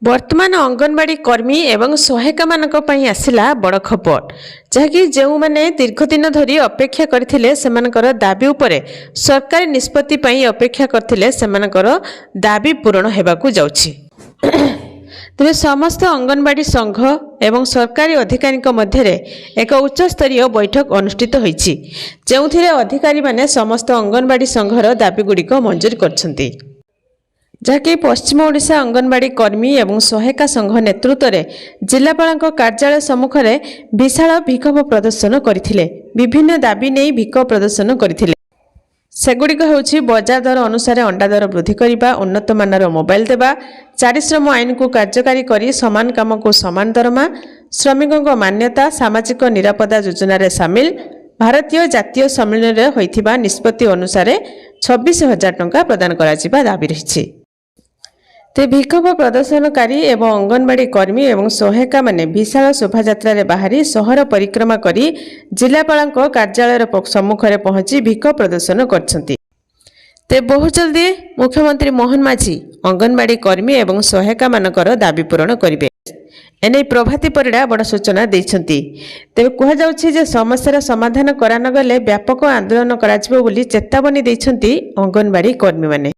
वर्तमान अंगनवाड़ी कर्मी एवं सहायिका मानक पई आसिला बड़ खबर जहाँकि जो मैंने दीर्घ दिन धरी अपेक्षा करथिले सेमानकर दाबी उपरे सरकारी निष्पत्ति पई अपेक्षा करथिले सेमानकर दाबी पूरण हेबाकू जाउछि। तेरे समस्त अंगनवाड़ी संघ एवं सरकारी अधिकारी मध्य एक उच्च स्तरीय बैठक अनुष्ठित होईछि जेउथिरे अधिकारी माने समस्त अंगनवाड़ी संघर दाबी गुड़िक मंजूर करछन्ति। जहाँकि पश्चिम ओडिशा अंगनवाड़ी कर्मी एवं सहायिका संघ नेतृत्व में जिलापाल कार्यालय सम्मुख में विशाल विक्षोभ प्रदर्शन करथिले। विभिन्न दाबी नहीं विक्षोभ प्रदर्शन करथिले। सेगुड़िक होछि बजार दर अनुसार अंडा दर वृद्धि करने, उन्नत मानर मोबाइल देवा, चारिश्रम आईन को कार्यकारी करी समान काम को समान दरमा, श्रमिकों मान्यता, सामाजिक निरापदा योजन सामिल, भारतीय जातीय सम्मेलन में होइथिबा निष्पत्ति अनुसार 26,000 टंका प्रदान करा दाबी रही। ते विक्षोभ प्रदर्शनकारी एवं अंगनवाड़ी कर्मी एवं सहायिका माने विशाल शोभायात्रा बाहरी सहर परिक्रमा करी जिलापाल कार्यालय सम्मुख में पहुंची विक्षोभ प्रदर्शन करछन्ति। ते बहुत जल्दी मुख्यमंत्री मोहन माझी अंगनवाड़ी कर्मी एवं सहायिका मानकर दाबी पूरण करिवे। एने प्रभाती परिड़ा बड़ सूचना दैछन्ति। तेबे कहा जाउछि जे समस्यार समाधान करा न गले व्यापक आंदोलन कराजिबो बोली चेतावनी दैछन्ति अंगनवाड़ी कर्मी माने।